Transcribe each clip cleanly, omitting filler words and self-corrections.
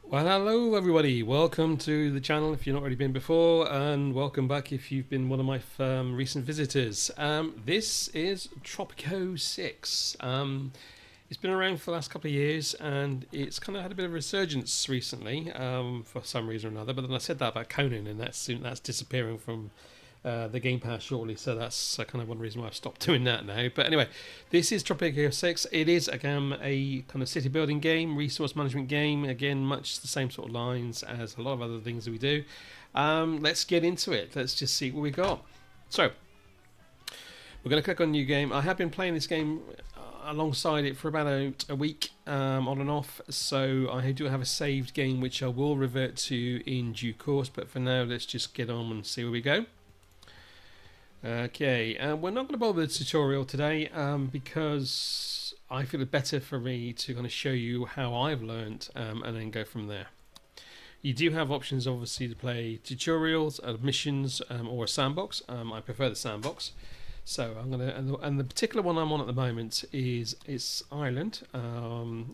Well, hello everybody. Welcome to the channel if you've not already been before, and welcome back if you've been one of my recent visitors. This is Tropico 6. It's been around for the last couple of years, and it's kind of had a bit of a resurgence recently for some reason or another. But then I said that about Conan, and that's disappearing from the Game Pass shortly, so that's kind of one reason why I've stopped doing that now. But anyway, this is Tropico 6. It is again a kind of city building game, resource management game. Again, much the same sort of lines as a lot of other things that we do. Let's get into it. Let's just see what we got. So we're going to click on new game. I have been playing this game alongside it for about a week on and off, so I do have a saved game which I will revert to in due course, but for now let's just get on and see where we go. Okay, we're not going to bother with the tutorial today because I feel it better for me to kind of show you how I've learnt and then go from there. You do have options obviously to play tutorials, missions or a sandbox. I prefer the sandbox. So I'm gonna, and the particular one I'm on at the moment is it's Ireland.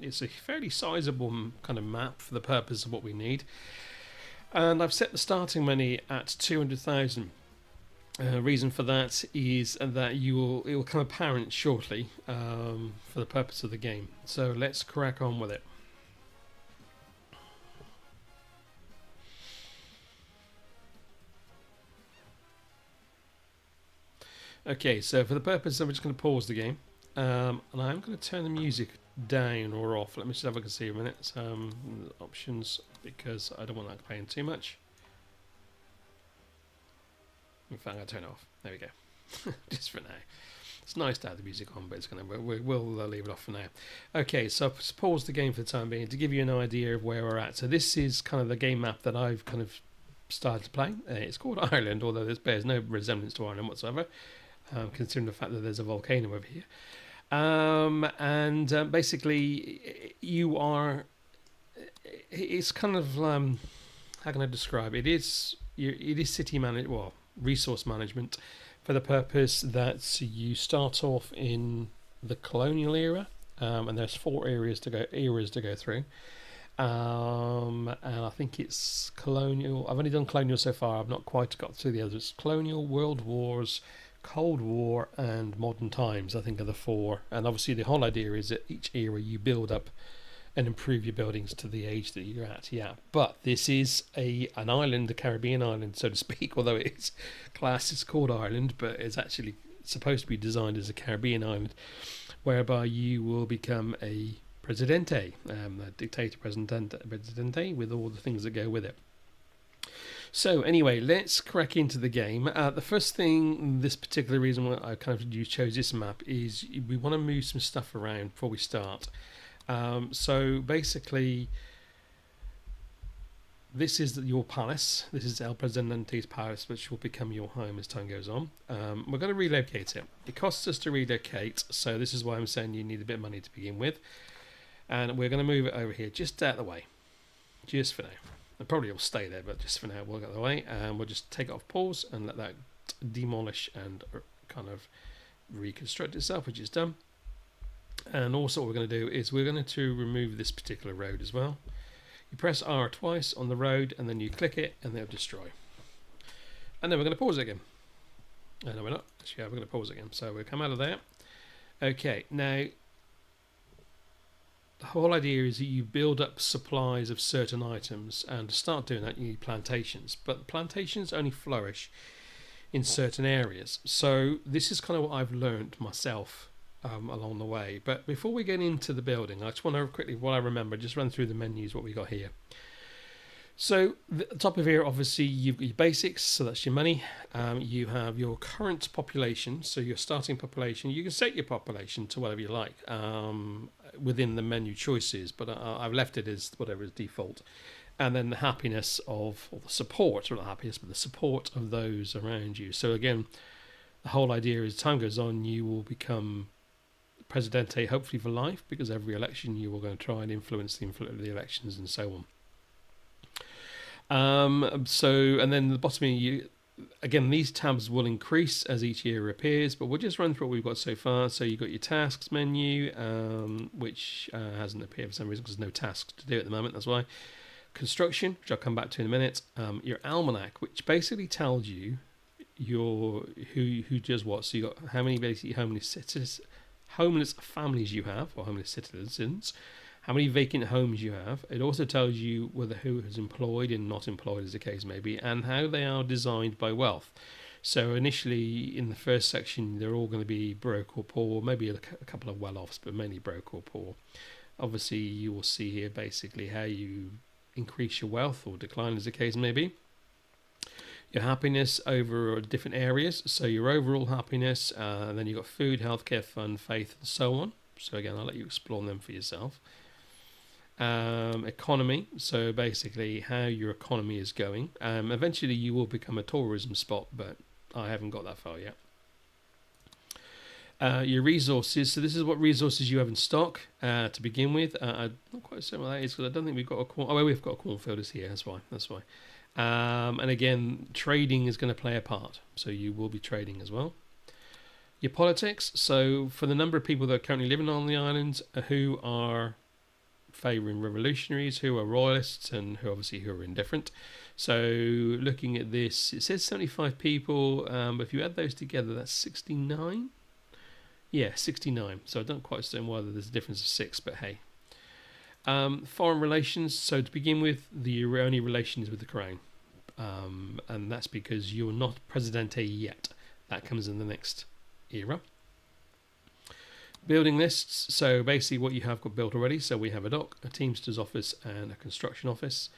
It's a fairly sizable kind of map for the purpose of what we need, and I've set the starting money at 200,000. Reason for that is that it will become apparent shortly for the purpose of the game. So let's crack on with it. Okay, so for the purpose, I'm just going to pause the game, and I'm going to turn the music down or off. Let me just have a look and see a minute. Options, because I don't want that playing too much. In fact, I'll turn it off. There we go. Just for now. It's nice to have the music on, but it's gonna we'll leave it off for now. Okay, so I've paused the game for the time being to give you an idea of where we're at. So this is kind of the game map that I've kind of started to play. It's called Ireland, although this bears no resemblance to Ireland whatsoever, considering the fact that there's a volcano over here. Basically, you are. It's kind of how can I describe it? It is city management. Well, resource management for the purpose that you start off in the colonial era, and there's four eras to go through, and I think it's colonial. I've only done colonial so far. I've not quite got through the others. It's colonial, world wars, Cold War, and modern times. I think are the four, and obviously the whole idea is that each era you build up and improve your buildings to the age that you're at. Yeah, but this is an island, a Caribbean island, so to speak. Although it's classed, it's called Ireland, but it's actually supposed to be designed as a Caribbean island, whereby you will become a presidente, a dictator presidente, with all the things that go with it. So anyway, let's crack into the game. The first thing, this particular reason why I kind of chose this map is we want to move some stuff around before we start. So basically, this is your palace. This is El Presidente's palace, which will become your home as time goes on. We're going to relocate it. It costs us to relocate, so this is why I'm saying you need a bit of money to begin with. And we're going to move it over here, just out of the way, just for now. It probably will stay there, but just for now, we'll get out of the way, and we'll just take it off pause and let that demolish and kind of reconstruct itself, which is done. And also what we're going to do is we're going to remove this particular road as well. You press R twice on the road and then you click it and they'll destroy. And then we're going to pause it again. No, we're not. Actually, yeah, we're going to pause it again. So we'll come out of there. Okay, now the whole idea is that you build up supplies of certain items, and to start doing that you need plantations. But the plantations only flourish in certain areas. So this is kind of what I've learned myself along the way. But before we get into the building, I just want to quickly, what I remember, just run through the menus, what we got here. So the top of here, obviously, you've got your basics, so that's your money. You have your current population, so your starting population. You can set your population to whatever you like within the menu choices, but I've left it as whatever is default. And then the happiness of, or the support, or not happiness, but the support of those around you. So again, the whole idea is as time goes on, you will become Presidente, hopefully for life, because every election you are going to try and influence the elections and so on. And then the bottom you again, these tabs will increase as each year appears, but we'll just run through what we've got so far. So you've got your tasks menu, which hasn't appeared for some reason because there's no tasks to do at the moment. That's why. construction, which I'll come back to in a minute. Your almanac, which basically tells you your who does what. So you got how many basically homeless families you have, or homeless citizens, how many vacant homes you have. It also tells you whether who is employed and not employed, as the case may be, and how they are designed by wealth. So initially, in the first section, they're all going to be broke or poor, maybe a couple of well-offs, but mainly broke or poor. Obviously, you will see here basically how you increase your wealth or decline, as the case may be. Your happiness over different areas. So your overall happiness, and then you've got food, healthcare, fun, faith, and so on. So again, I'll let you explore them for yourself. Economy, so basically how your economy is going. Eventually you will become a tourism spot, but I haven't got that far yet. Your resources, so this is what resources you have in stock to begin with. I'm not quite certain what that is because I don't think we've got a corn. Oh, we've got a cornfield is here. That's why. And again, trading is going to play a part, so you will be trading as well. Your politics, so for the number of people that are currently living on the islands who are favouring revolutionaries, who are royalists, and who are indifferent. So looking at this, it says 75 people, but if you add those together, that's 69. Yeah, 69. So I don't quite understand why there's a difference of 6, but hey. Foreign relations. So to begin with, your only relation is with the crown, and that's because you're not presidente yet. That comes in the next era. Building lists, so basically what you have got built already. So we have a dock, a Teamster's office, and a construction office,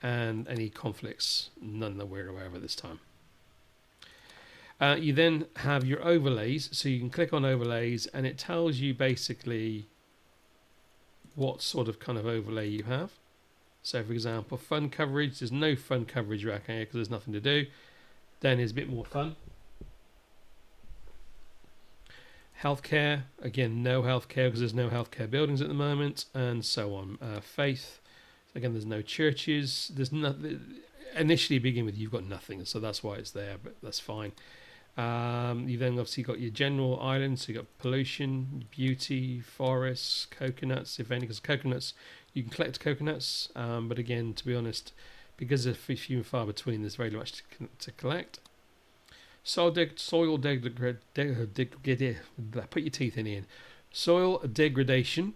and any conflicts, none that we're aware of at this time. You then have your overlays, so you can click on overlays, and it tells you basically what sort of kind of overlay you have. So for example, fun coverage, there's no fun coverage right here because there's nothing to do. Then there's a bit more fun. Healthcare, again, no healthcare because there's no healthcare buildings at the moment, and so on. Faith, again, there's no churches. There's nothing. Initially, begin with, you've got nothing, so that's why it's there, but that's fine. You then obviously got your general islands, so you've got pollution, beauty, forests, coconuts, if any, because coconuts, you can collect coconuts, but again, to be honest, because of few and far between, there's very much to collect. Soil degradation. Put your teeth in, Ian. Soil degradation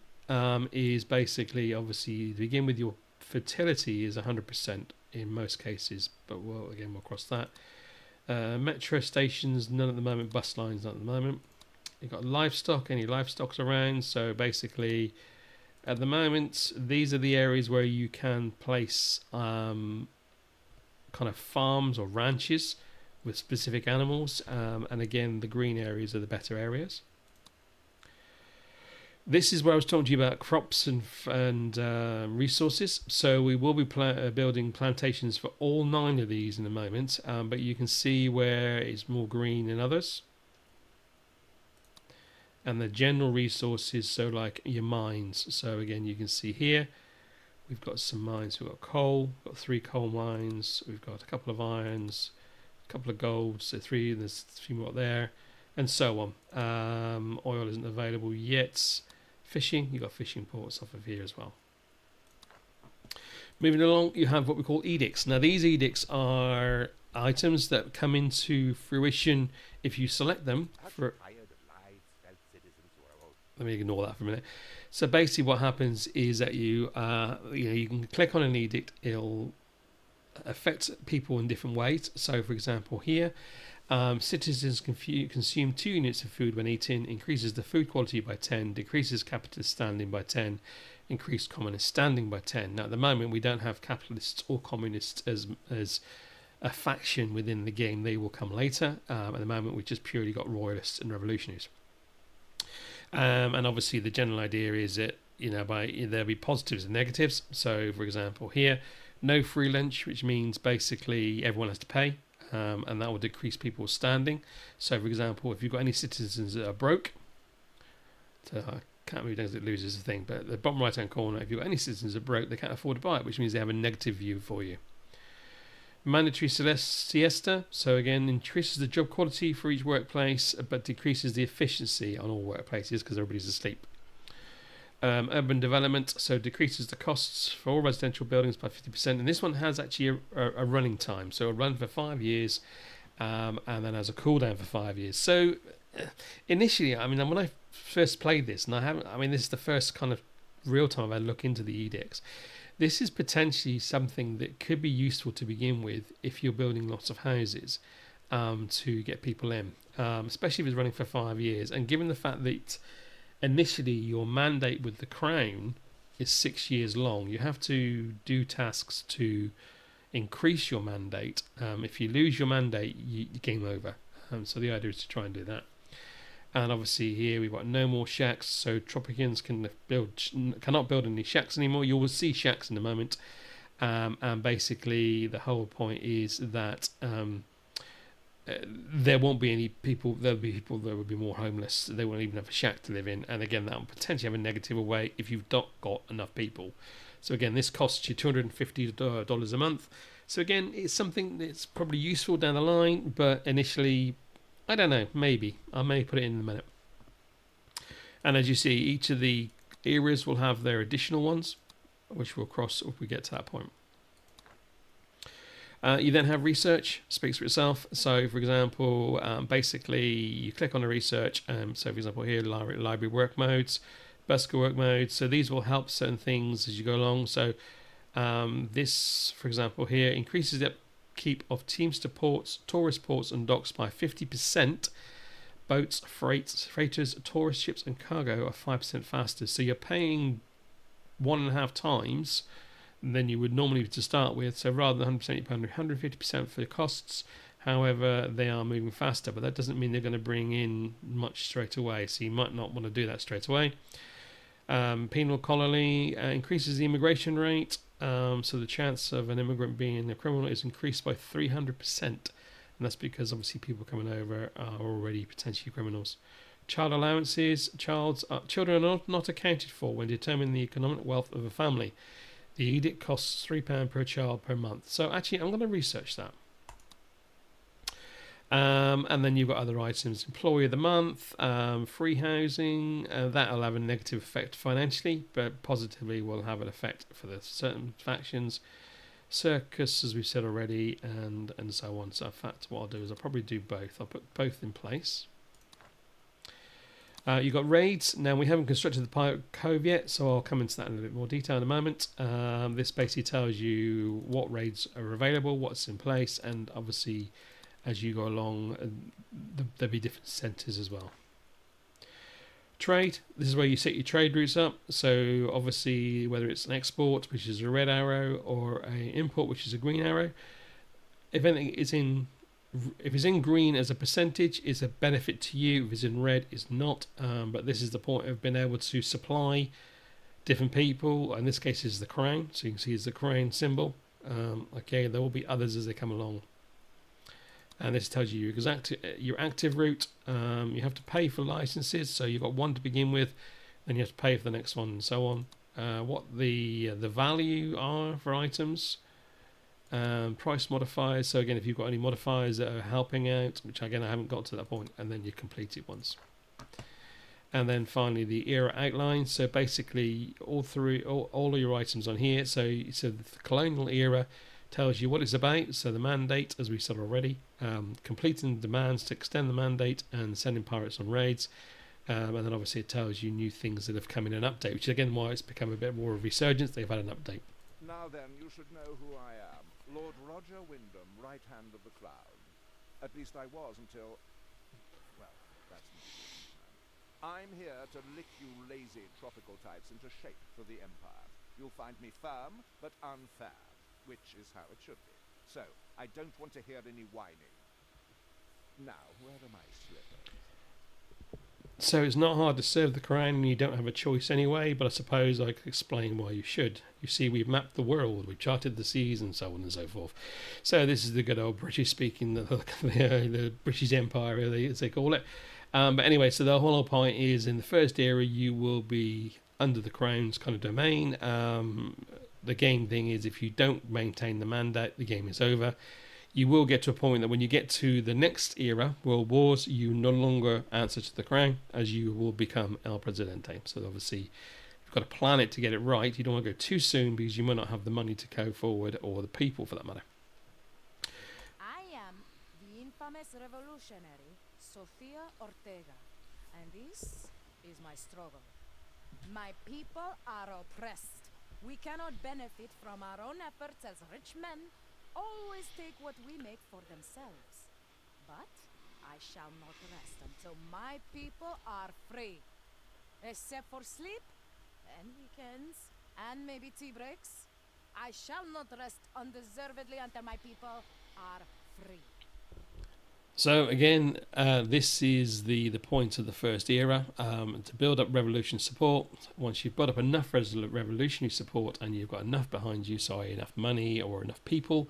is basically, obviously, to begin with, your fertility is 100% in most cases, but we'll cross that. Metro stations, none at the moment. Bus lines, not at the moment. You've got livestock, any livestock's around. So basically, at the moment, these are the areas where you can place kind of farms or ranches with specific animals, and again, the green areas are the better areas. This is where I was talking to you about crops and resources. So we will be building plantations for all 9 of these in a moment, but you can see where it's more green than others. And the general resources, so like your mines. So again, you can see here, we've got some mines. We've got coal, we've got 3 coal mines, we've got a couple of irons, a couple of gold, so 3, there's a few more there, and so on. Oil isn't available yet. Fishing, you've got fishing ports off of here as well. Moving along, you have what we call edicts. Now these edicts are items that come into fruition if you select them. Let me ignore that for a minute. So basically what happens is that you can click on an edict, it'll affect people in different ways. So for example here, citizens consume 2 units of food when eating, increases the food quality by 10, decreases capitalist standing by 10, increased communist standing by 10. Now at the moment we don't have capitalists or communists as a faction within the game. They will come later. At the moment we've just purely got royalists and revolutionaries. And obviously the general idea is that there'll be positives and negatives. So for example here, no free lunch, which means basically everyone has to pay. And that will decrease people's standing. So, for example, if you've got any citizens that are broke, so I can't move down because it loses the thing, but the bottom right-hand corner, if you've got any citizens that are broke, they can't afford to buy it, which means they have a negative view for you. Mandatory siesta, so again, increases the job quality for each workplace, but decreases the efficiency on all workplaces because everybody's asleep. Urban development, so decreases the costs for all residential buildings by 50%. And this one has actually a running time, so it'll run for 5 years, and then has a cooldown for 5 years. So initially, I mean, when I first played this, and this is the first kind of real time I look into the edicts. This is potentially something that could be useful to begin with if you're building lots of houses, to get people in, especially if it's running for 5 years. And given the fact that initially your mandate with the Crown is 6 years long, you have to do tasks to increase your mandate. If you lose your mandate, you game over. So the idea is to try and do that. And obviously here we've got no more shacks, so Tropicans cannot build any shacks anymore. You will see shacks in a moment, and basically the whole point is that there won't be any people. There'll be people that will be more homeless. They won't even have a shack to live in, and again that will potentially have a negative way if you've not got enough people. So again, this costs you $250 a month. So again, it's something that's probably useful down the line, but initially, I don't know, maybe. I may put it in a minute. And as you see, each of the eras will have their additional ones, which we'll cross if we get to that point. You then have research, speaks for itself. So, for example, basically, you click on the research. So, for example, here, library work modes, bicycle work modes. So, these will help certain things as you go along. So, this, for example, here, increases the upkeep of Teamster ports, tourist ports, and docks by 50%. Boats, freighters, tourist ships, and cargo are 5% faster. So, you're paying 1.5 times than you would normally to start with. So rather than 100%, you're paying 150% for the costs. However, they are moving faster, but that doesn't mean they're going to bring in much straight away. So you might not want to do that straight away. Penal colony increases the immigration rate. So the chance of an immigrant being a criminal is increased by 300%. And that's because obviously people coming over are already potentially criminals. Child allowances. Children are not accounted for when determining the economic wealth of a family. The edict costs £3 per child per month. So actually, I'm going to research that. And then you've got other items. Employee of the month, free housing. That'll have a negative effect financially, but positively will have an effect for the certain factions. Circus, as we've said already, and so on. So in fact, what I'll do is I'll probably do both. I'll put both in place. You've got raids. Now, we haven't constructed the Pirate Cove yet, so I'll come into that in a bit more detail in a moment. This basically tells you what raids are available, what's in place, and obviously, as you go along, there'll be different centres as well. Trade. This is where you set your trade routes up. So, obviously, whether it's an export, which is a red arrow, or an import, which is a green arrow, if anything is in... If it's in green as a percentage, it's a benefit to you. If it's in red, it's not. But this is the point of being able to supply different people. In this case, it's the Crown. So you can see it's the Crown symbol. Okay, there will be others as they come along. And this tells you your active route. You have to pay for licenses. So you've got one to begin with, then you have to pay for the next one, and so on. What the value are for items. Price modifiers. So again, if you've got any modifiers that are helping out, which again I haven't got to that point, and then your completed ones. And then finally the era outline. So basically all of your items on here. So the colonial era tells you what it's about. So the mandate, as we said already, completing demands to extend the mandate and sending pirates on raids. And then obviously it tells you new things that have come in an update, which is again why it's become a bit more of a resurgence. They've had an update. Now then, you should know who I am. Lord Roger Wyndham, right hand of the Crown. At least I was until... well, that's not good. I'm here to lick you lazy tropical types into shape for the Empire. You'll find me firm, but unfair, which is how it should be. So, I don't want to hear any whining. Now, where are my slippers? So it's not hard to serve the Crown and you don't have a choice anyway, but I suppose I could explain why you should. You see, we've mapped the world, we've charted the seas and so on and so forth. So this is the good old British speaking, the British Empire, really, as they call it. But anyway, so the whole point is in the first era you will be under the Crown's kind of domain. The game thing is if you don't maintain the mandate, the game is over. You will get to a point that when you get to the next era, World Wars, you no longer answer to the Crown, as you will become El Presidente. So obviously, you've got to plan it to get it right. You don't want to go too soon because you might not have the money to go forward, or the people for that matter. I am the infamous revolutionary Sofia Ortega, and this is my struggle. My people are oppressed. We cannot benefit from our own efforts as rich men always take what we make for themselves. But I shall not rest until my people are free. Except for sleep and weekends and maybe tea breaks. I shall not rest undeservedly until my people are free. So again, this is the point of the first era, to build up revolution support. Once you've built up enough revolutionary support and you've got enough behind you, so enough money or enough people,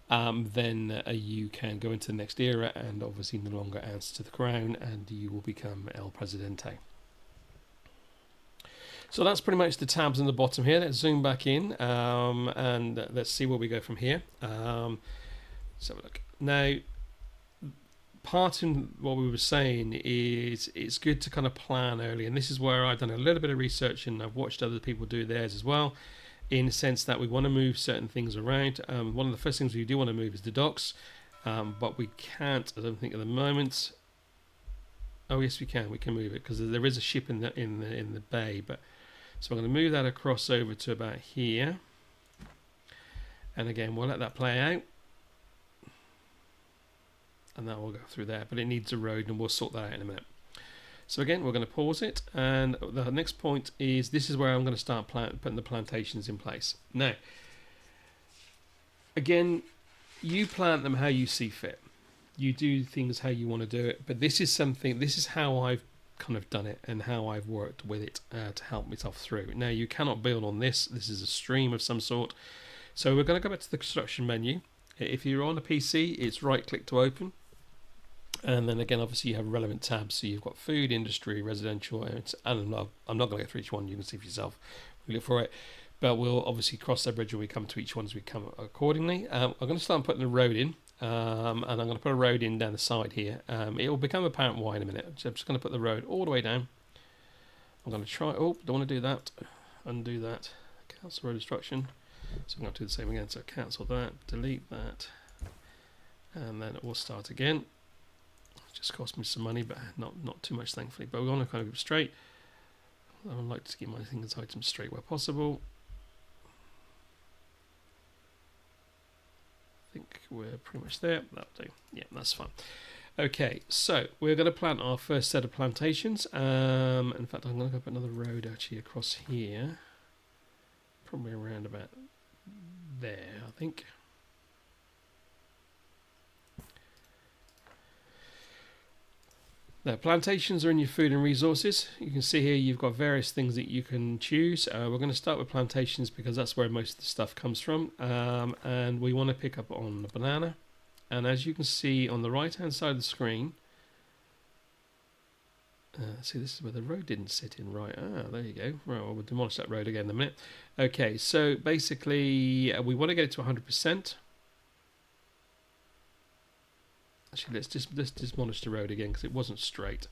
then you can go into the next era and obviously no longer answer to the crown, and you will become El Presidente. So that's pretty much the tabs on the bottom here. Let's zoom back in, and let's see where we go from here. Let's have a look. Now, part in what we were saying is it's good to kind of plan early, and this is where I've done a little bit of research and I've watched other people do theirs as well, in the sense that we want to move certain things around. One of the first things we do want to move is the docks, but we can't, I don't think, at the moment. Oh yes, we can move it because there is a ship in the bay. But so I'm going to move that across over to about here, and again we'll let that play out, and that will go through there, but it needs a road, and we'll sort that out in a minute. So again, we're going to pause it, and the next point is this is where I'm going to start putting the plantations in place. Now, again, you plant them how you see fit. You do things how you want to do it, but this is how I've kind of done it and how I've worked with it to help myself through. Now, you cannot build on this. This is a stream of some sort. So we're going to go back to the construction menu. If you're on a PC, it's right click to open. And then again, obviously you have relevant tabs. So you've got food, industry, residential, and I'm not going to go through each one. You can see for yourself. We look for it. But we'll obviously cross that bridge when we come to each one as we come accordingly. I'm going to start putting the road in. And I'm going to put a road in down the side here. It will become apparent why in a minute. So I'm just going to put the road all the way down. I'm going to try... Oh, don't want to do that. Undo that. Cancel road instruction. So I'm going to do the same again. So cancel that. Delete that. And then it will start again. It just cost me some money, but not too much, thankfully. But we want to kind of go straight. I would like to keep my things items straight where possible. I think we're pretty much there. That'll do. Yeah, that's fine. Okay, so we're going to plant our first set of plantations. In fact, I'm going to go put another road actually across here. Probably around about there, I think. Now, plantations are in your food and resources. You can see here you've got various things that you can choose. We're going to start with plantations because that's where most of the stuff comes from. And we want to pick up on the banana. And as you can see on the right hand side of the screen, see, this is where the road didn't sit in right. There you go. Right, well, we'll demolish that road again in a minute. Okay, so basically we want to get it to 100%. Actually, let's demolish the road again because it wasn't straight.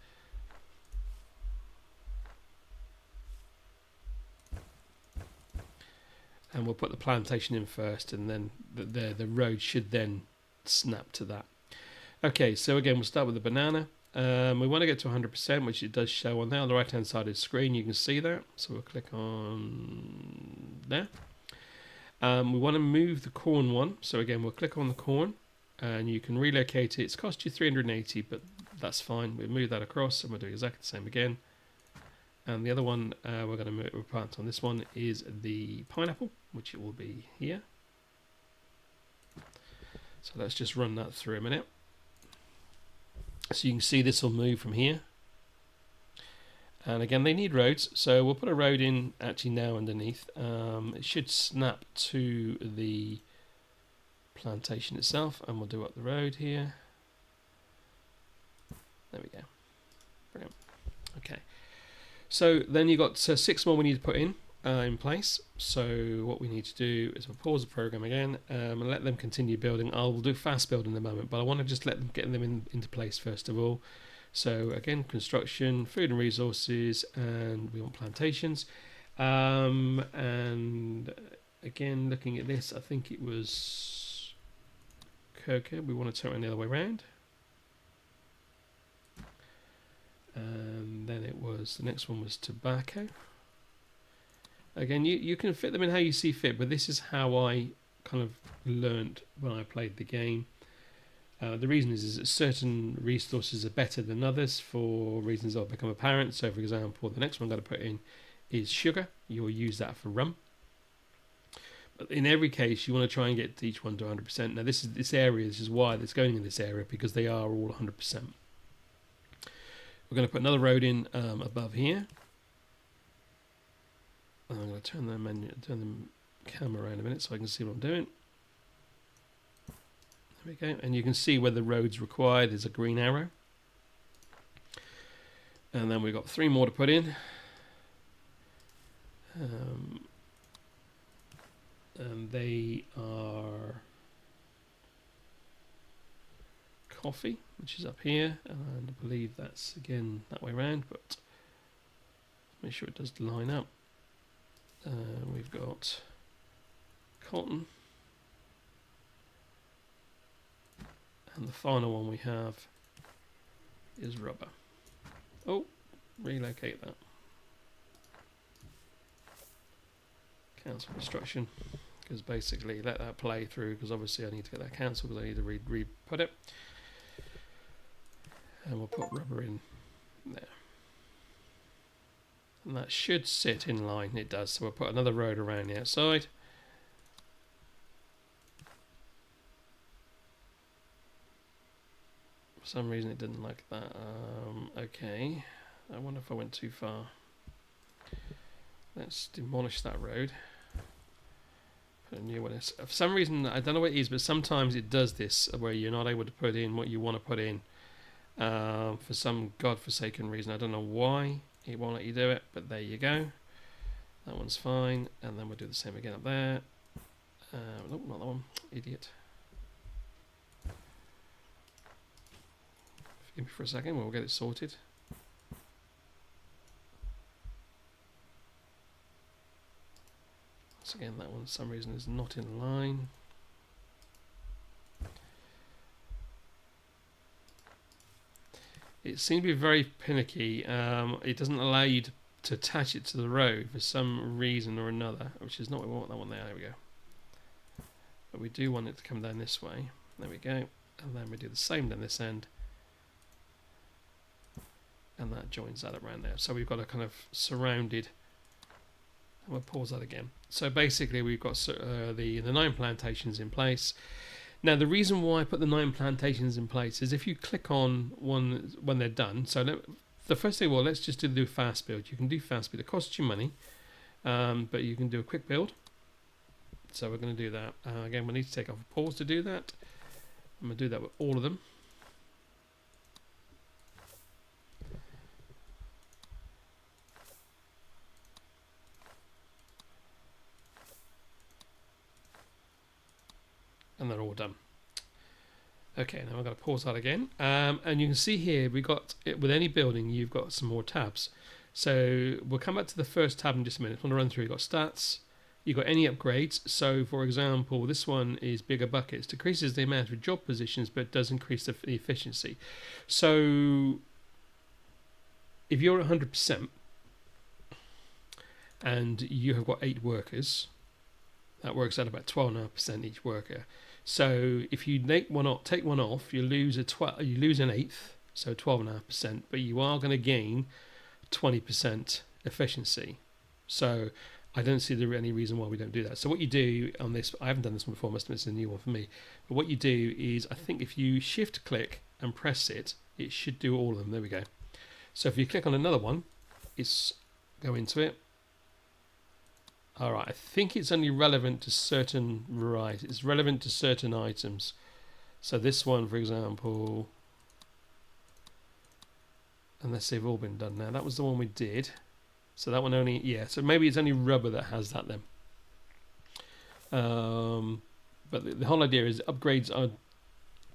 And we'll put the plantation in first, and then the road should then snap to that. Okay, so again, we'll start with the banana. We want to get to 100%, which it does show on there. On the right-hand side of the screen, you can see that. So we'll click on there. We want to move the corn one. So again, we'll click on the corn. And you can relocate it. It's cost you 380, but that's fine. We'll move that across, and we'll do exactly the same again. And the other one we're going to plant on this one is the pineapple, which it will be here. So let's just run that through a minute. So you can see this will move from here. And again, they need roads, so we'll put a road in actually now underneath. It should snap to the plantation itself, and we'll do up the road here. There we go. Brilliant. Okay, so then you've got 6 more we need to put in place. So what we need to do is we'll pause the program again and let them continue building. I'll do fast build in a moment, but I want to just let them get them into place first of all. So again, construction, food and resources, and we want plantations. And again, looking at this, I think it was cocoa. We want to turn it the other way around. And then it was, the next one was tobacco. Again, you can fit them in how you see fit, but this is how I kind of learned when I played the game. The reason is that certain resources are better than others for reasons that will become apparent. So, for example, the next one I'm going to put in is sugar. You'll use that for rum. But in every case, you want to try and get each one to 100%. Now, this is why it's going in this area, because they are all 100%. We're going to put another road in above here. And I'm going to turn the camera around a minute so I can see what I'm doing. There we go. And you can see where the road's required. There's a green arrow. And then we've got 3 more to put in. And they are coffee, which is up here, and I believe that's again that way around, but make sure it does line up. We've got cotton, and the final one we have is rubber. Oh, relocate that. Cancel construction, because basically let that play through, because obviously I need to get that cancelled because I need to re-put it. And we'll put rubber in there. And that should sit in line. It does. So we'll put another road around the outside. For some reason it didn't like that. Okay. I wonder if I went too far. Let's demolish that road. Put a new one in. For some reason, I don't know what it is, but sometimes it does this where you're not able to put in what you want to put in. For some godforsaken reason. I don't know why it won't let you do it, but there you go. That one's fine. And then we'll do the same again up there. Nope, not that one. Idiot. Forgive me for a second, we'll get it sorted. So again, that one for some reason is not in line. It seems to be very pinicky. It doesn't allow you to attach it to the road for some reason or another, which is not what we want. That one there. There we go. But we do want it to come down this way. There we go. And then we do the same down this end. And that joins that around there. So we've got a kind of surrounded. And we'll pause that again. So basically we've got the 9 plantations in place. Now the reason why I put the 9 plantations in place is if you click on one when they're done. So the first thing, well, let's just do fast build. You can do fast build. It costs you money, but you can do a quick build. So we're going to do that. Again, we need to take off a pause to do that. I'm going to do that with all of them. And they're all done. Okay, now I've got to pause that again. And you can see here, we got it with any building, you've got some more tabs. So we'll come back to the first tab in just a minute. I'm going to run through. You've got stats, you've got any upgrades. So for example, this one is bigger buckets. Decreases the amount of job positions, but does increase the efficiency. So if you're 100% and you have got 8 workers, that works out about 12.5% each worker. So if you take one off, you lose an eighth, so 12.5%, but you are going to gain 20% efficiency. So I don't see there any reason why we don't do that. So what you do on this, I haven't done this one before, must admit it's a new one for me. But what you do is, I think if you shift click and press it, it should do all of them. There we go. So if you click on another one, it's go into it. All right, I think it's only relevant to certain varieties. It's relevant to certain items. So this one, for example, unless they've all been done now. That was the one we did. So that one only, yeah. So maybe it's only rubber that has that then. But the whole idea is upgrades are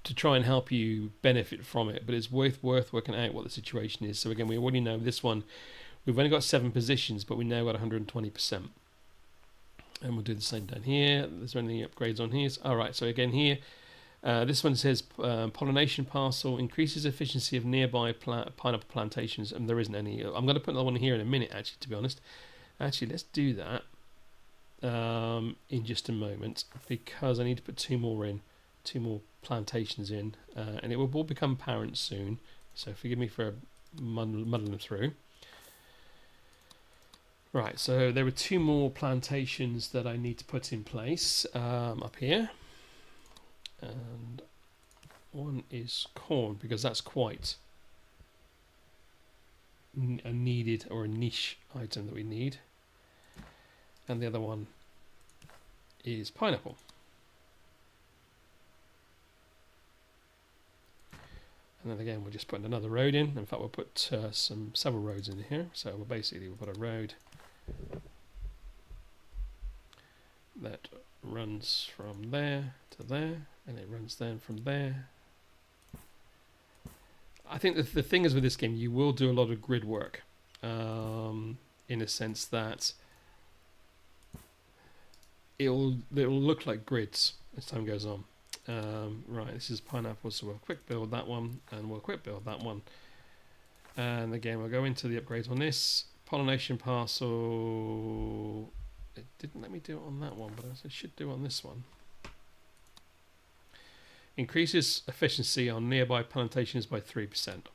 to try and help you benefit from it. But it's worth working out what the situation is. So again, we already know this one. We've only got 7 positions, but we now got 120%. And we'll do the same down here. There's any upgrades on here? All right, so again here, this one says pollination parcel increases efficiency of nearby pineapple plantations, and there isn't any. I'm going to put another one here in a minute, actually, to be honest. Actually, let's do that in just a moment, because I need to put 2 more plantations in, and it will all become apparent soon. So forgive me for muddling them through. Right, so there are 2 more plantations that I need to put in place up here. And one is corn, because that's quite a needed or a niche item that we need. And the other one is pineapple. And then again, we'll just put another road in. In fact, we'll put several roads in here. So we'll put a road that runs from there to there, and it runs then from there. I think the thing is with this game, you will do a lot of grid work, in a sense that it'll look like grids as time goes on. Right, this is pineapple, so we'll quick build that one, and we'll quick build that one. And again, we'll go into the upgrades on this. Pollination parcel, it didn't let me do it on that one, but I should do it on this one. Increases efficiency on nearby plantations by 3%.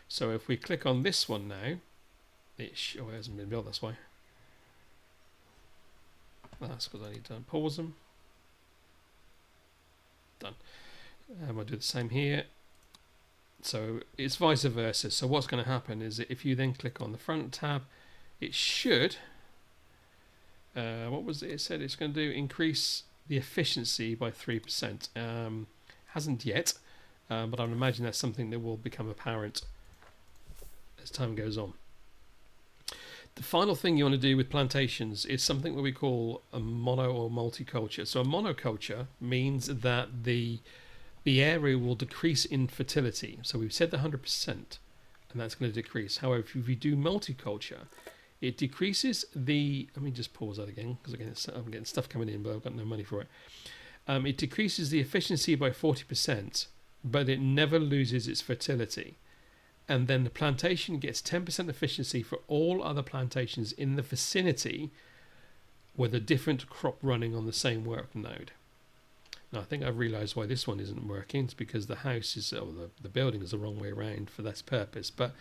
So if we click on this one now, it hasn't been built this way. That's because I need to unpause them. Done. And we'll do the same here. So it's vice versa. So what's going to happen is that if you then click on the front tab, it should, what was it? It said it's going to do increase the efficiency by 3%. Hasn't yet, but I would imagine that's something that will become apparent as time goes on. The final thing you want to do with plantations is something that we call a mono or multiculture. So a monoculture means that the area will decrease in fertility. So we've said the 100%, and that's going to decrease. However, if you do multiculture, it decreases the... Let me just pause that again, because again, I'm getting stuff coming in, but I've got no money for it. It decreases the efficiency by 40%, but it never loses its fertility. And then the plantation gets 10% efficiency for all other plantations in the vicinity with a different crop running on the same work node. Now, I think I've realised why this one isn't working. It's because the house is, or the building is the wrong way around for this purpose. But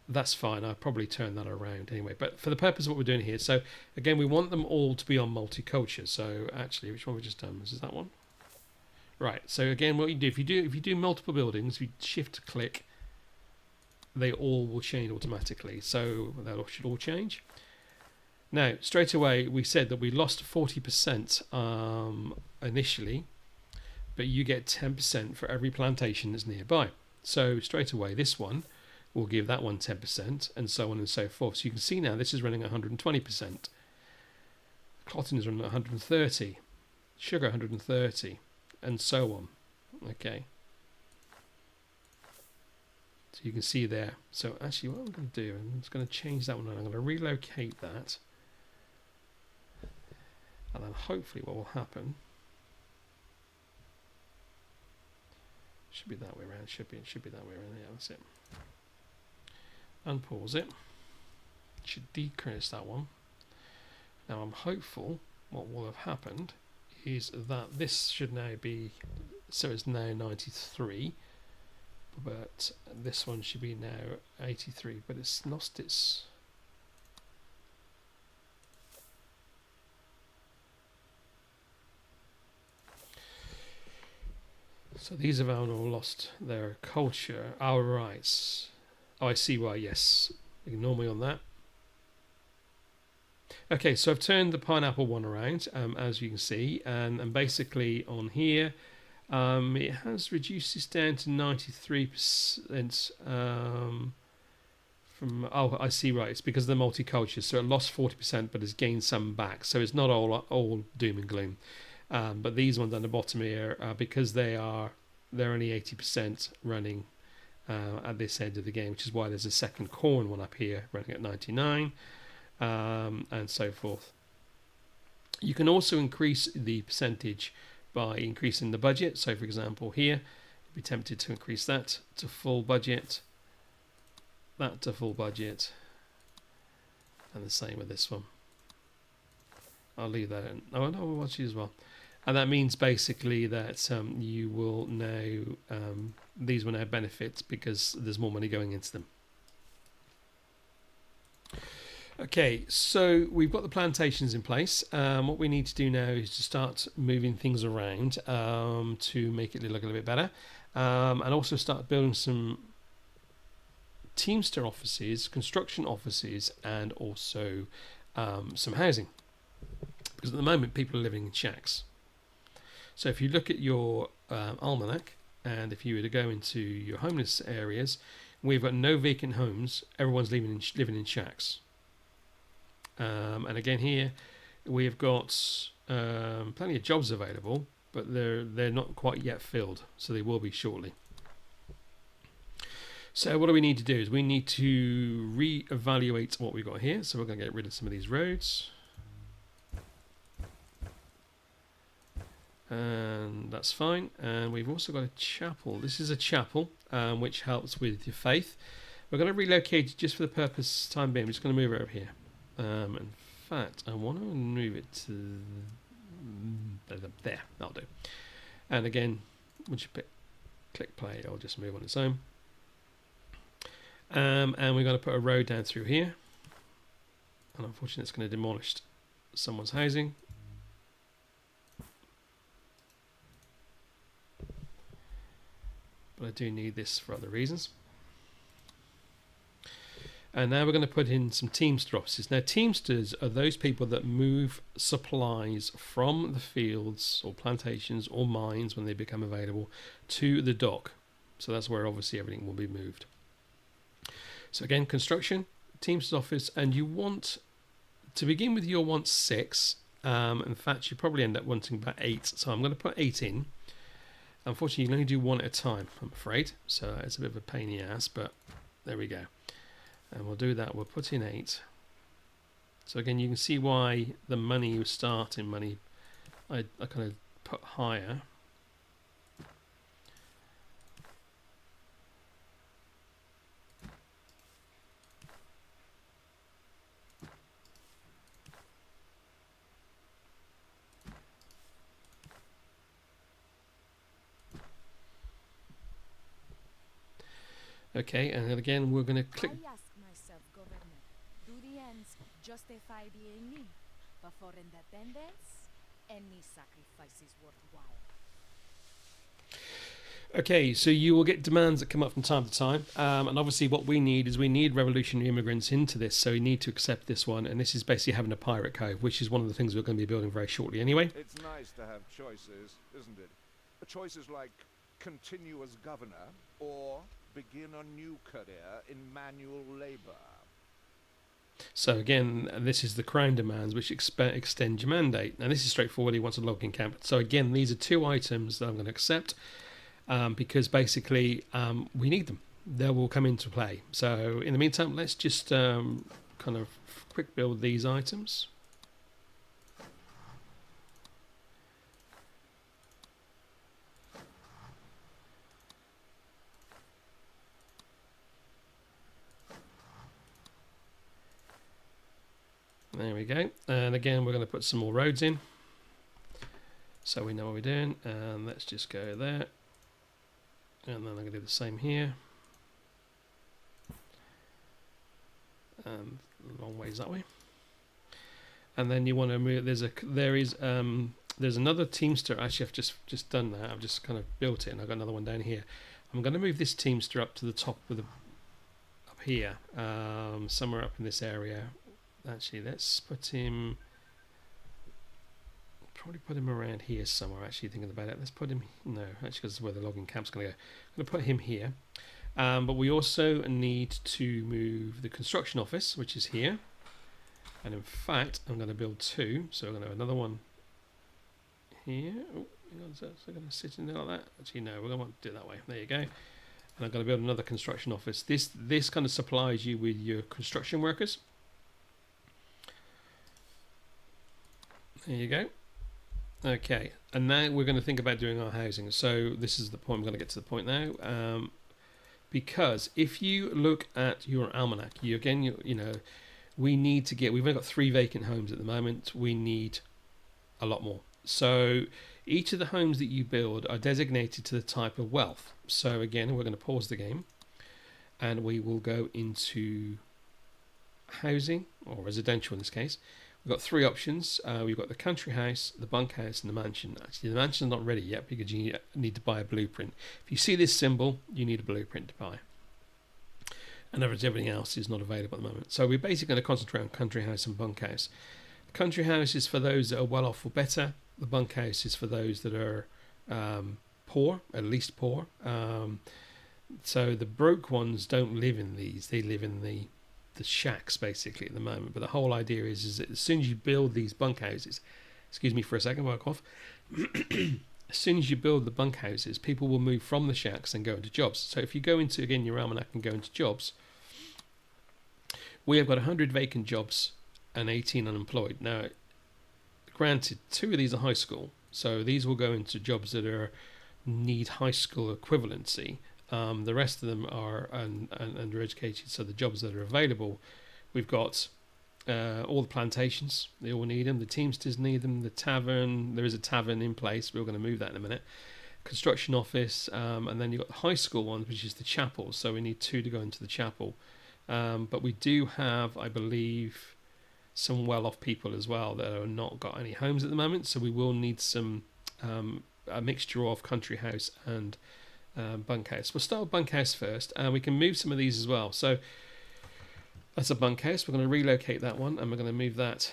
that's fine. I'll probably turn that around anyway. But for the purpose of what we're doing here, so again, we want them all to be on multiculture. So actually, which one we just done? Is that one? Right. So again, what you do if you do multiple buildings, you shift click, they all will change automatically. So that should all change. Now, straight away, we said that we lost 40% initially, but you get 10% for every plantation that's nearby. So straight away, this one will give that one 10%, and so on and so forth. So you can see now this is running 120%. Cotton is running 130, sugar 130, and so on. Okay. So you can see there. So actually, what I'm going to do, I'm just going to change that one, and I'm going to relocate that. And then hopefully what will happen should be that way around. Should be that way around. Yeah, that's it. Unpause it. Should decrease that one. Now I'm hopeful what will have happened is that this should now be, so it's now 93, but this one should be now 83, but it's lost its... So these have all lost their culture. Our rights. Oh, I see why, yes. Ignore me on that. Okay, so I've turned the pineapple one around, as you can see, and basically on here, it has reduced this down to 93%. From I see, right, it's because of the multiculture, so it lost 40%, but has gained some back. So it's not all doom and gloom. But these ones on the bottom here, because they're only 80% running, at this end of the game, which is why there's a second corn one up here running at 99, and so forth. You can also increase the percentage by increasing the budget. So for example here, be tempted to increase that to full budget, that to full budget, and the same with this one. I'll leave that in. Oh no, we'll watch you as well. And that means basically that you will now, these will now benefit because there's more money going into them. Okay, so we've got the plantations in place. What we need to do now is to start moving things around to make it look a little bit better, and also start building some Teamster offices, construction offices, and also some housing. Because at the moment people are living in shacks. So if you look at your almanac, and if you were to go into your homeless areas, we've got no vacant homes. Everyone's living in shacks. And again here, we've got plenty of jobs available, but they're not quite yet filled, so they will be shortly. So what do we need to do is we need to re-evaluate what we've got here. So we're going to get rid of some of these roads. And that's fine. And we've also got a chapel. This is a chapel, which helps with your faith. We're going to relocate it just for the purpose time being. I'm just going to move it over here. In fact, I want to move it to there. That'll do. And again, once you click play, it'll just move on its own. And we're going to put a road down through here. And unfortunately, it's going to demolish someone's housing. But I do need this for other reasons. And now we're going to put in some Teamster offices. Now, Teamsters are those people that move supplies from the fields or plantations or mines when they become available to the dock. So that's where obviously everything will be moved. So again, construction, Teamster's office, and you want, to begin with, you'll want 6. In fact, you probably end up wanting about 8. So I'm going to put 8 in. Unfortunately, you can only do 1 at a time, I'm afraid. So it's a bit of a pain in the ass, but there we go. And we'll do that. We'll put in 8. So again, you can see why the money you start in money, I kind of put higher. Okay, and then again, we're going to click. I ask myself, Governor, do the ends justify the end? But for independence, any sacrifice is worthwhile. Okay, so you will get demands that come up from time to time, and obviously what we need is we need revolutionary immigrants into this, so we need to accept this one, and this is basically having a pirate cove, which is one of the things we're going to be building very shortly anyway. It's nice to have choices, isn't it? Choices like continue as governor or begin a new career in manual labor. So again, this is the Crown demands, which extend your mandate. Now this is straightforward, he wants a logging camp. So again, these are 2 items that I'm going to accept, because basically we need them. They will come into play. So in the meantime, let's just kind of quick build these items. There we go. And again, we're going to put some more roads in, so we know what we're doing. And let's just go there. And then I'm going to do the same here. And long ways that way. And then you want to move. There's another Teamster. Actually, I've just done that. I've just kind of built it, and I've got another one down here. I'm going to move this Teamster up to the top with up here, somewhere up in this area. Actually, let's put him. Probably put him around here somewhere. Actually, thinking about it, let's put him. No, actually, because it's where the logging camp's going to go. I'm going to put him here. But we also need to move the construction office, which is here. And in fact, I'm going to build 2. So I'm going to have another one here. Oh, hang on, is that going to sit in there like that? Actually, no, we're going to want to do it that way. There you go. and I'm going to build another construction office. This kind of supplies you with your construction workers. There you go. Okay, and now we're going to think about doing our housing. So this is the point. I'm going to get to the point now. Because if you look at your almanac, you know, we need to get. We've only got 3 vacant homes at the moment. We need a lot more. So each of the homes that you build are designated to the type of wealth. So again, we're going to pause the game, and we will go into housing, or residential in this case. We've got 3 options. We've got the country house, the bunkhouse, and the mansion. Actually, the mansion's not ready yet because you need to buy a blueprint. If you see this symbol, you need a blueprint to buy. And everything else is not available at the moment. So we're basically going to concentrate on country house and bunkhouse. The country house is for those that are well off or better. The bunkhouse is for those that are poor, at least poor. So the broke ones don't live in these. They live in the shacks basically at the moment. But the whole idea is that as soon as you build these bunkhouses, excuse me for a second, work off. As soon as you build the bunkhouses, people will move from the shacks and go into jobs. So if you go into, again, your almanac and go into jobs, we have got 100 vacant jobs and 18 unemployed. Now, granted, 2 of these are high school, so these will go into jobs that need high school equivalency. The rest of them are undereducated, so the jobs that are available, we've got all the plantations, they all need them. The Teamsters need them. The tavern, there is a tavern in place. We're going to move that in a minute. Construction office, and then you've got the high school one, which is the chapel. So we need 2 to go into the chapel. But we do have, I believe, some well-off people as well that have not got any homes at the moment. So we will need some a mixture of country house and bunkhouse. We'll start with bunkhouse first, and we can move some of these as well. So that's a bunkhouse. We're going to relocate that one, and we're going to move that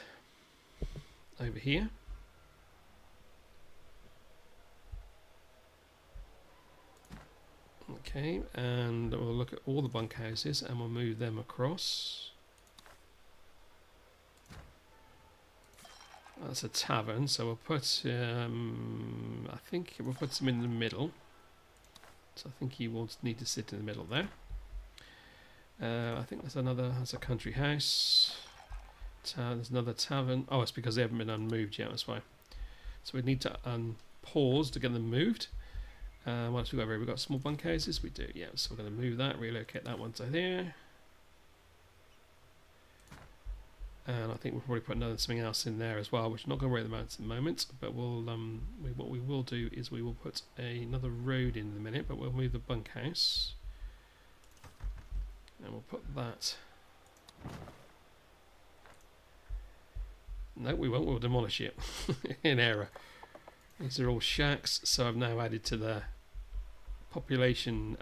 over here. Okay, and we'll look at all the bunkhouses, and we'll move them across. That's a tavern, so we'll put, I think we'll put some in the middle. So I think he will need to sit in the middle there. I think that's a country house. There's another tavern. Oh, it's because they haven't been unmoved yet, that's why. So we need to unpause to get them moved. Once we've got small bunkhouses, we do, yeah. So we're going to move that, relocate that one to there. And I think we'll probably put something else in there as well, which I'm not going to worry about at the moment. But we'll what we will do is we will put another road in a minute, but we'll move the bunkhouse. And we'll put that. No, we won't. We'll demolish it. In error. These are all shacks, so I've now added to the population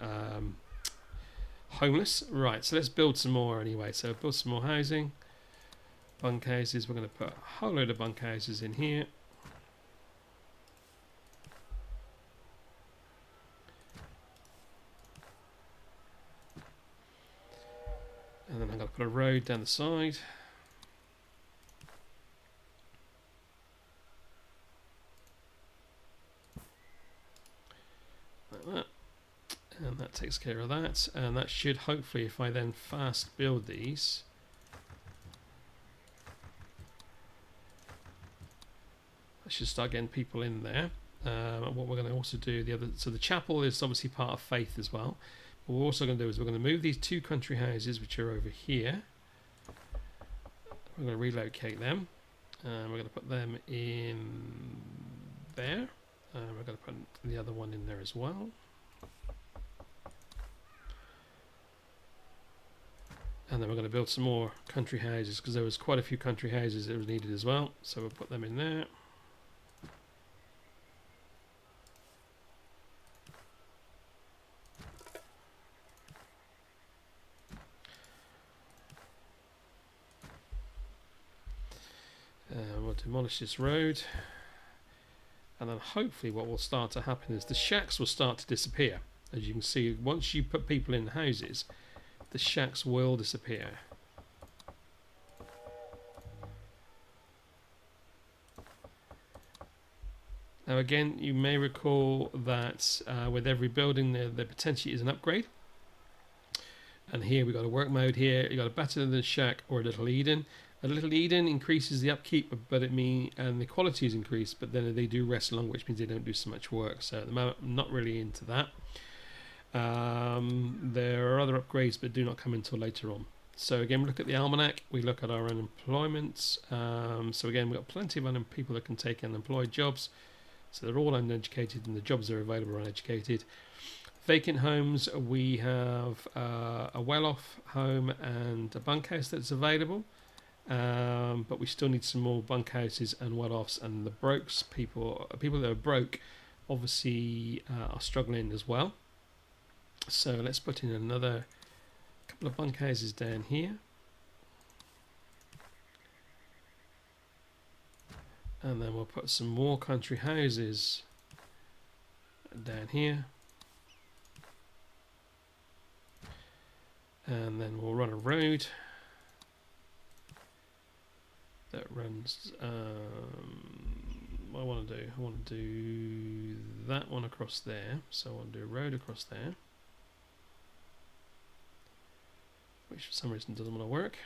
homeless. Right, so let's build some more anyway. So build some more housing. Bunkhouses. We're going to put a whole load of bunkhouses in here. And then I'm going to put a road down the side. Like that. And that takes care of that. And that should hopefully, if I then fast build these, I should start getting people in there. And what we're going to also do, so the chapel is obviously part of faith as well. What we're also going to do is we're going to move these 2 country houses, which are over here. We're going to relocate them. We're going to put them in there. We're going to put the other one in there as well. And then we're going to build some more country houses because there was quite a few country houses that was needed as well. So we'll put them in there. We'll demolish this road, and then hopefully what will start to happen is the shacks will start to disappear. As you can see, once you put people in houses, the shacks will disappear. Now again, you may recall that with every building there potentially is an upgrade. And here we've got a work mode here. You've got a better than shack or a little Eden. A little Eden increases the upkeep, but and the quality is increased, but then they do rest long, which means they don't do so much work. So at the moment, I'm not really into that. There are other upgrades, but do not come until later on. So again, we look at the almanac. We look at our unemployment. So again, we've got plenty of people that can take unemployed jobs. So they're all uneducated, and the jobs that are available are uneducated. Vacant homes, we have a well-off home and a bunkhouse that's available, but we still need some more bunkhouses and well-offs, and the people that are broke obviously are struggling as well. So let's put in another couple of bunkhouses down here, and then we'll put some more country houses down here. And then we'll run a road that runs. What I want to do, I want to do that one across there. So I want to do a road across there, which for some reason doesn't want to work.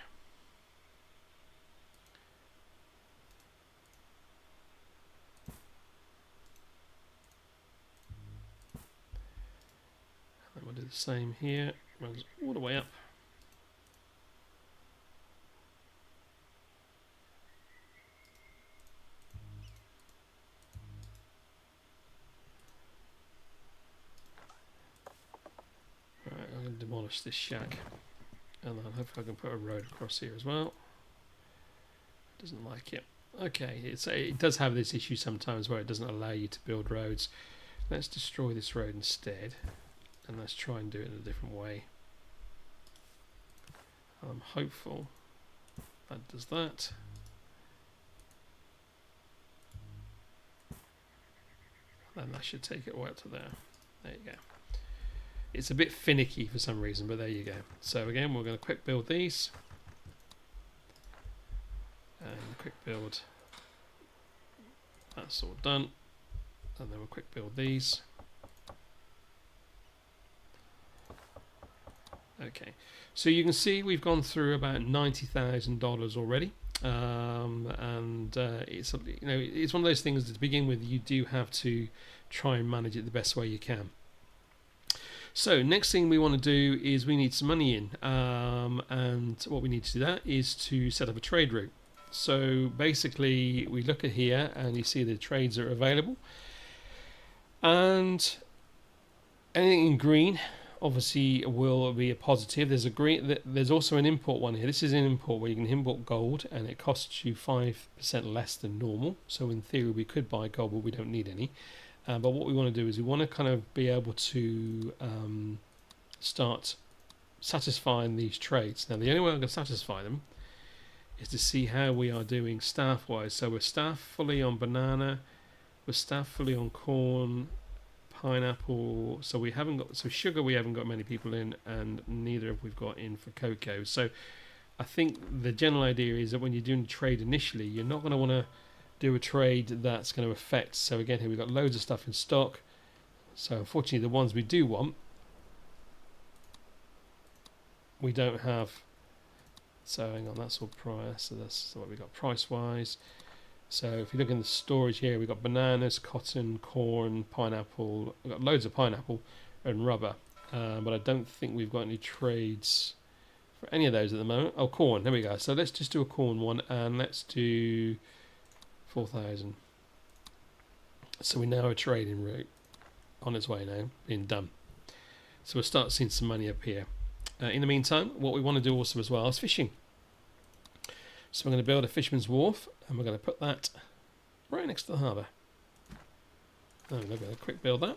And we'll do the same here. Runs all the way up. Right, I'm going to demolish this shack, and then hopefully I can put a road across here as well. Doesn't like it. Okay, it does have this issue sometimes where it doesn't allow you to build roads. Let's destroy this road instead. And let's try and do it in a different way. I'm hopeful that does that. Then that should take it all up to there. There you go. It's a bit finicky for some reason, but there you go. So again, we're going to quick build these. And quick build. That's all done. And then we'll quick build these. Okay, so you can see we've gone through about $90,000 already, and it's it's one of those things that to begin with you do have to try and manage it the best way you can. So next thing we want to do is we need some money in, and what we need to do that is to set up a trade route. So basically we look at here and you see the trades that are available, and anything in green obviously will be a positive. There's also an import one here. This is an import where you can import gold, and it costs you 5% less than normal. So in theory we could buy gold, but we don't need any. But what we want to do is we want to kind of be able to start satisfying these trades. Now the only way I'm going to satisfy them is to see how we are doing staff wise. So we're staffed fully on banana, we're staffed fully on corn, pineapple, so sugar we haven't got many people in, and neither have we've got in for cocoa. So I think the general idea is that when you're doing a trade initially, you're not going to want to do a trade that's going to affect. So again, here we've got loads of stuff in stock. So unfortunately the ones we do want, we don't have. So hang on, that's all price. So that's what we got price wise. So if you look in the storage here, we've got bananas, cotton, corn, pineapple. We've got loads of pineapple and rubber, but I don't think we've got any trades for any of those at the moment. Oh, corn, there we go. So let's just do a corn one, and let's do 4,000. So we now a trading route on its way now, being done. So we'll start seeing some money up here. In the meantime, what we want to do also as well is fishing. So we're going to build a fisherman's wharf, and we're going to put that right next to the harbour. And we're going to quick build that,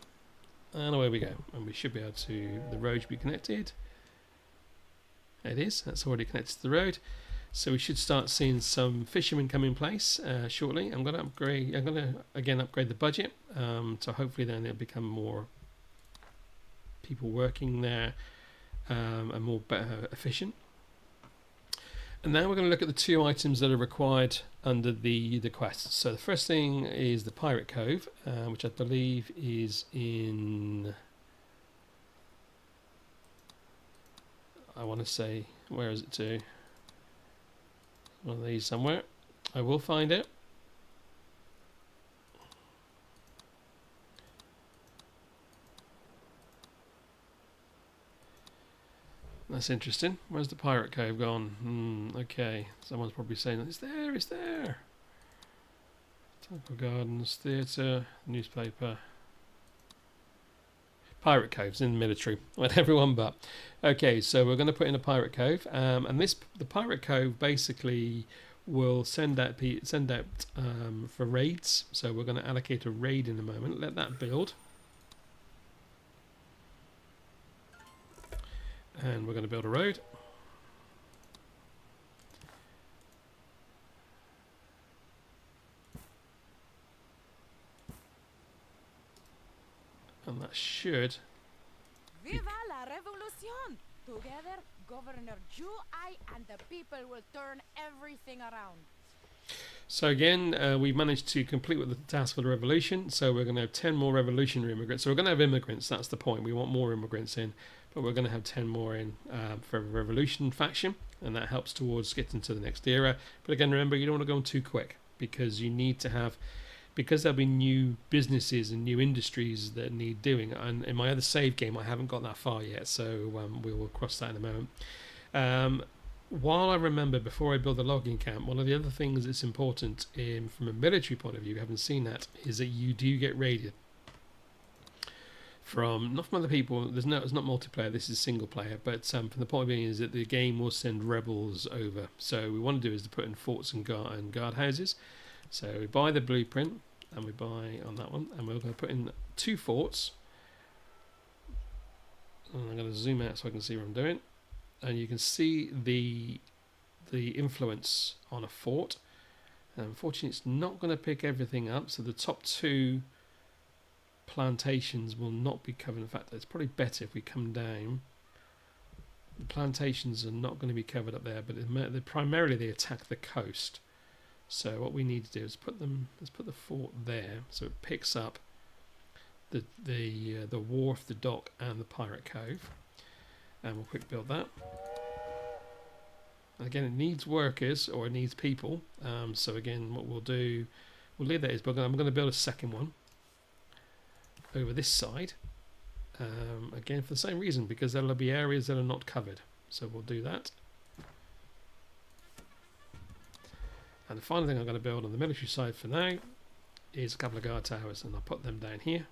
and away we go. And we should be able to, the road should be connected. It is, that's already connected to the road. So we should start seeing some fishermen come in place shortly. I'm going to again upgrade the budget, so hopefully then it'll become more people working there and more better efficient. And now we're going to look at the 2 items that are required under the quest. So the first thing is the Pirate Cove, which I believe is in... I want to say, where is it to? One of these somewhere. I will find it. That's interesting. Where's the Pirate Cove gone? Okay, someone's probably saying, it's there, it's there. Tropical Gardens, Theatre, Newspaper. Pirate Cove's in the military, with everyone but. Okay, so we're going to put in a Pirate Cove, and the Pirate Cove basically will send out for raids. So we're going to allocate a raid in a moment. Let that build, and we're going to build a road. And that should... Viva la revolution! Together, Governor Ju, I, and the people will turn everything around. So again, we managed to complete with the task for the revolution. So we're going to have 10 more revolutionary immigrants. So we're going to have immigrants. That's the point. We want more immigrants in, but we're going to have 10 more in for a revolution faction, and that helps towards getting to the next era. But again, remember, you don't want to go on too quick, because you need to have... Because there'll be new businesses and new industries that need doing. And in my other save game, I haven't got that far yet, so we will cross that in a moment. While I remember, before I build the logging camp, one of the other things that's important from a military point of view, you haven't seen that, is that you do get raided not from other people. It's not multiplayer. This is single player. But from the point of view is that the game will send rebels over. So what we want to do is to put in forts and guard houses. So we buy the blueprint, and we buy on that one, and we're going to put in 2 forts. And I'm going to zoom out so I can see what I'm doing, and you can see the influence on a fort. And unfortunately, it's not going to pick everything up, so the top 2 plantations will not be covered. In fact, it's probably better if we come down. The plantations are not going to be covered up there, but primarily they attack the coast. So what we need to do is let's put the fort there, so it picks up the wharf, the dock, and the Pirate Cove. And we'll quick build that. Again, it needs workers, or it needs people. So again, what we'll do, we'll leave that as, but I'm going to build a second one over this side. Again, for the same reason, because there'll be areas that are not covered. So we'll do that. And the final thing I'm going to build on the military side for now is a couple of guard towers, and I'll put them down here.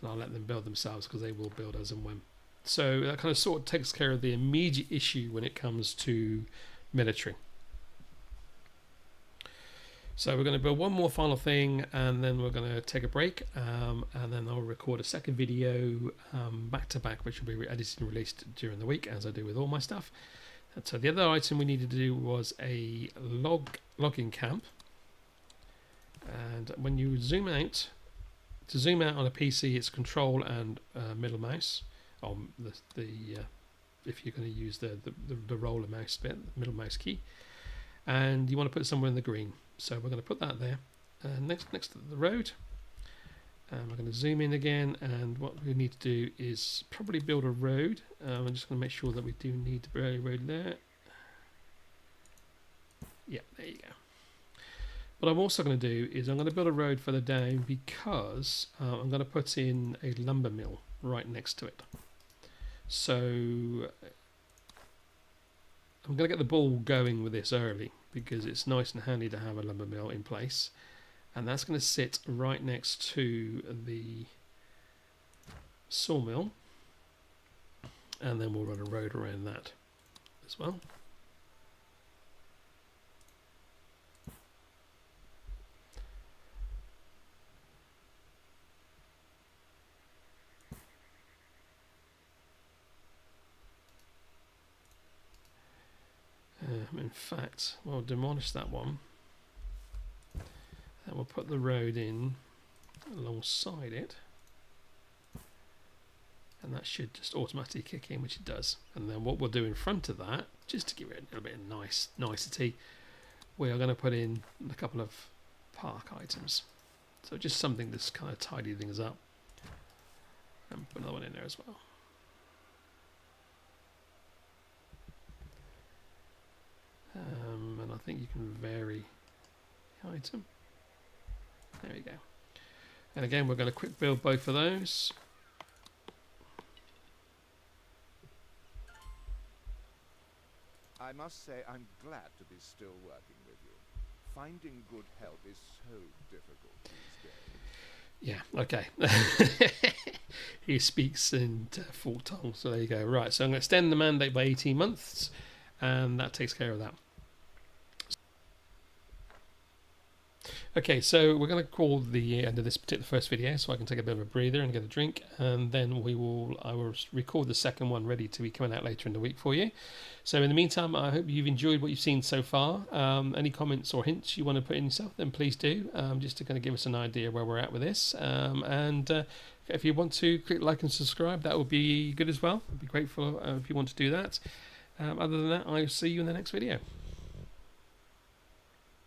And I'll let them build themselves, because they will build as and when. So that kind of sort of takes care of the immediate issue when it comes to military. So we're going to build one more final thing, and then we're going to take a break, and then I'll record a second video back to back, which will be edited and released during the week, as I do with all my stuff. So the other item we needed to do was a logging camp. And when you zoom out, to zoom out on a PC, it's Control and middle mouse. Or if you're going to use the roller mouse bit, the middle mouse key. And you want to put it somewhere in the green. So we're going to put that there, next to the road. And we're going to zoom in again, and what we need to do is probably build a road. I'm just going to make sure that we do need to build a road there. Yeah, there you go. What I'm also going to do is I'm going to build a road further down, because I'm going to put in a lumber mill right next to it. So I'm going to get the ball going with this early, because it's nice and handy to have a lumber mill in place. And that's going to sit right next to the sawmill. And then we'll run a road around that as well. In fact, we'll demolish that one. And we'll put the road in alongside it. and that should just automatically kick in, which it does. And then what we'll do in front of that, just to give it a little bit of nicety, we are going to put in a couple of park items. So just something that's kind of tidy things up. And put another one in there as well. And I think you can vary the item. There we go. And again, we're going to quick build both of those. I must say I'm glad to be still working with you. Finding good help is so difficult these days. Yeah, okay. He speaks in full tongue, so there you go. Right, so I'm going to extend the mandate by 18 months, and that takes care of that. Okay, so we're going to call the end of this particular first video, so I can take a bit of a breather and get a drink, and then I will record the second one ready to be coming out later in the week for you. So in the meantime, I hope you've enjoyed what you've seen so far. Any comments or hints you want to put in yourself, then please do, just to kind of give us an idea where we're at with this. If you want to click like and subscribe, that would be good as well. I'd be grateful if you want to do that. Other than that, I'll see you in the next video.